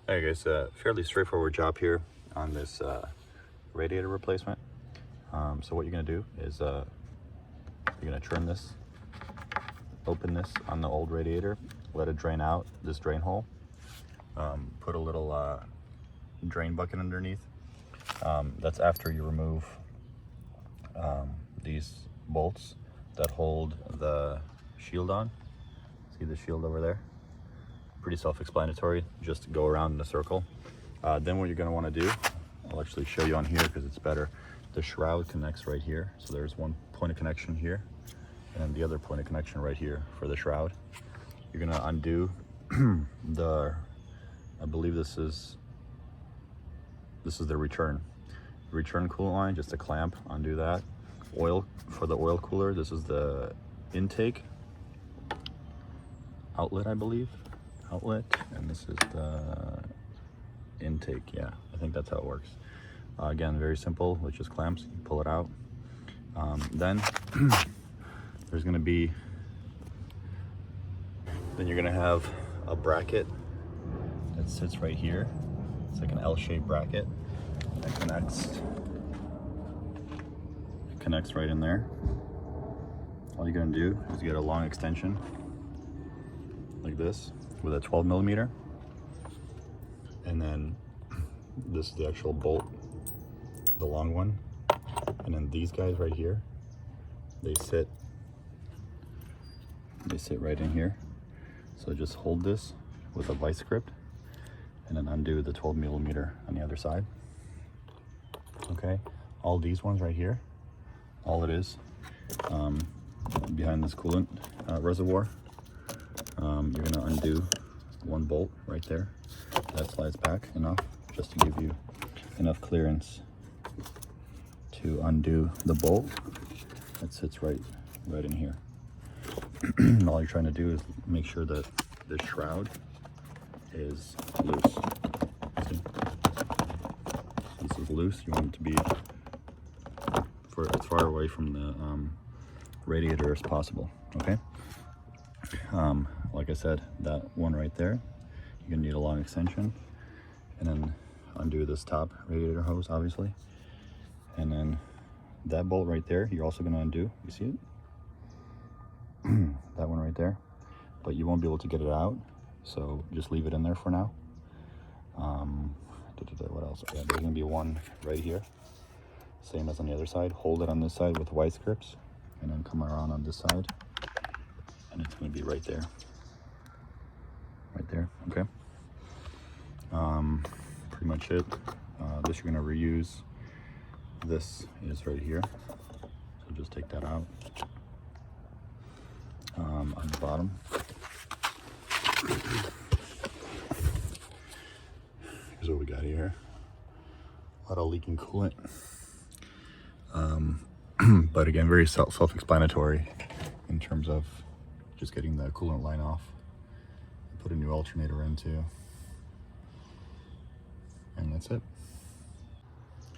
Hey guys, fairly straightforward job here on this radiator replacement. So what you're gonna do is you're gonna turn this, open this on the old radiator, let it drain out this drain hole, put a little drain bucket underneath. That's after you remove these bolts that hold the shield on. See the shield over there? Pretty self-explanatory, just go around in a circle. Then what you're going to want to do, I'll actually show you on here because it's better. The shroud connects right here, so there's one point of connection here and the other point of connection right here for the shroud. You're going to undo I believe this is the return coolant line, just a clamp, undo that. Oil for the oil cooler, this is the intake outlet, I believe. And this is the intake. Yeah, I think that's how it works. Again, very simple, with just clamps. You pull it out. Then there's going to be, then you're going to have a bracket that sits right here. It's like an L-shaped bracket that connects right in there. All you're going to do is get a long extension like this with a 12 millimeter, and then this is the actual bolt, the long one, and then these guys right here, they sit right in here. So just hold this with a vice grip and then undo the 12 millimeter on the other side. Okay, all these ones right here, all it is, behind this coolant reservoir, you're going to undo one bolt right there. That slides back enough just to give you enough clearance to undo the bolt that sits right in here. All you're trying to do is make sure that the shroud is loose. See? This is loose. You want it to be as far away from the radiator as possible. Okay. Like I said, that one right there, you're gonna need a long extension, and then undo this top radiator hose, obviously, and then that bolt right there, you're also gonna undo. You see it? That one right there, but you won't be able to get it out, so just leave it in there for now. What else? Yeah, there's gonna be one right here, same as on the other side. Hold it on this side with vice grips, and then come around on this side, and it's going to be right there. Okay. Pretty much it. This you're going to reuse. This is right here, so just take that out. On the bottom, here's what we got here. A lot of leaking coolant. But again, very self-explanatory in terms of just getting the coolant line off. Put a new alternator in too, and that's it.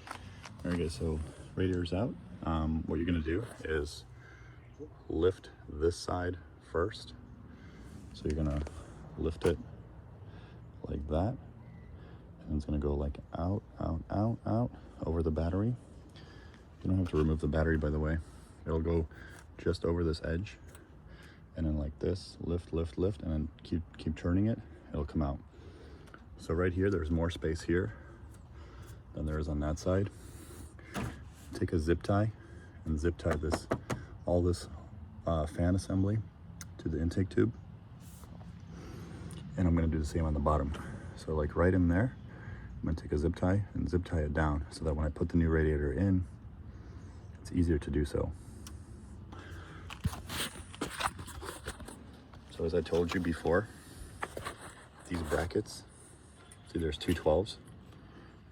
All right guys, so radiator's out. What you're gonna do is lift this side first. So you're gonna lift it like that, and it's gonna go like out over the battery. You don't have to remove the battery, by the way. It'll go just over this edge, and then like this, lift, and then keep turning it, it'll come out. So right here, there's more space here than there is on that side. Take a zip tie and zip tie all this fan assembly to the intake tube. And I'm gonna do the same on the bottom. So like right in there, I'm gonna take a zip tie and zip tie it down so that when I put the new radiator in, it's easier to do so. So as I told you before, these brackets, see there's two 12s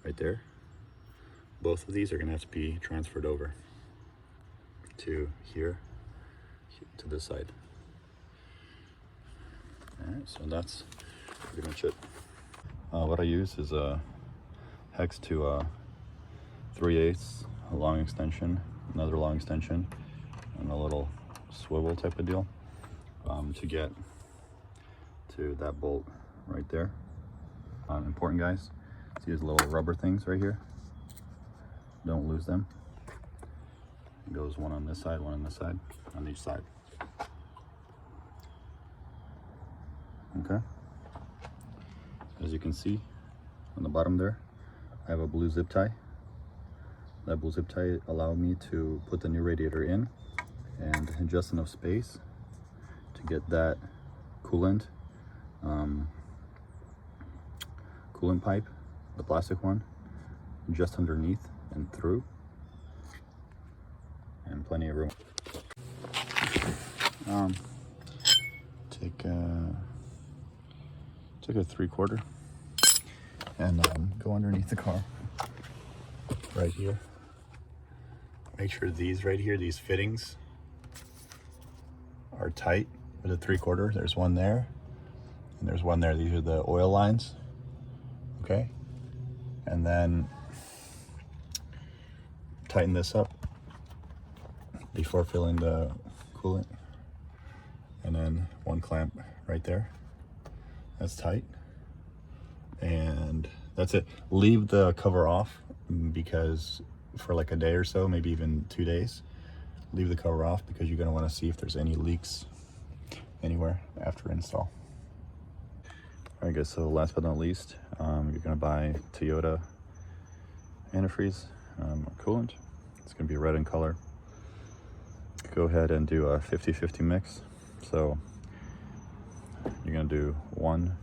right there. Both of these are gonna have to be transferred over to here, to this side. All right, so that's pretty much it. What I use is a hex to 3/8, a long extension, another long extension, and a little swivel type of deal to get to that bolt right there. Important, guys. See these little rubber things right here? Don't lose them. It goes one on this side, one on this side, on each side. Okay. As you can see on the bottom there, I have a blue zip tie. That blue zip tie allowed me to put the new radiator in and just enough space to get that coolant pipe, the plastic one, just underneath and through, and plenty of room. Take a 3/4 and go underneath the car right here. Make sure these right here, these fittings are tight with a 3/4. There's one there and there's one there. These are the oil lines. Okay, and then tighten this up before filling the coolant, and then one clamp right there. That's tight, and that's it. Leave the cover off, because for like a day or so, maybe even 2 days, leave the cover off because you're going to want to see if there's any leaks anywhere after install. All right, guys, so last but not least, you're going to buy Toyota antifreeze coolant. It's going to be red in color. Go ahead and do a 50-50 mix. So you're going to do one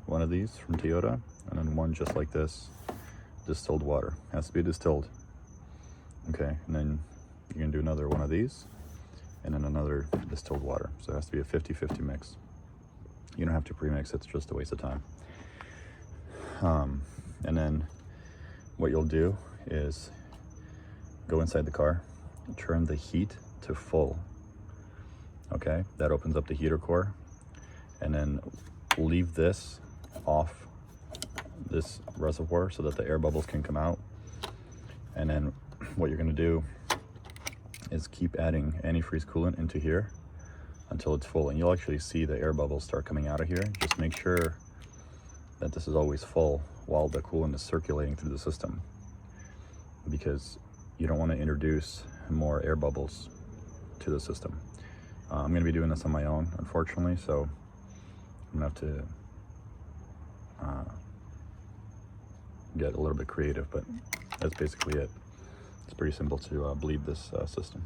of these from Toyota, and then one just like this, distilled water. It has to be distilled. Okay, and then you're going to do another one of these, and then another distilled water. So it has to be a 50-50 mix. You don't have to pre-mix, it's just a waste of time. And then what you'll do is go inside the car, turn the heat to full. Okay, that opens up the heater core, and then leave this off, this reservoir, so that the air bubbles can come out. And then what you're going to do is keep adding antifreeze coolant into here until it's full, and you'll actually see the air bubbles start coming out of here. Just make sure that this is always full while the coolant is circulating through the system, because you don't want to introduce more air bubbles to the system. I'm going to be doing this on my own, unfortunately, so I'm going to have to get a little bit creative, but that's basically it. It's pretty simple to bleed this system.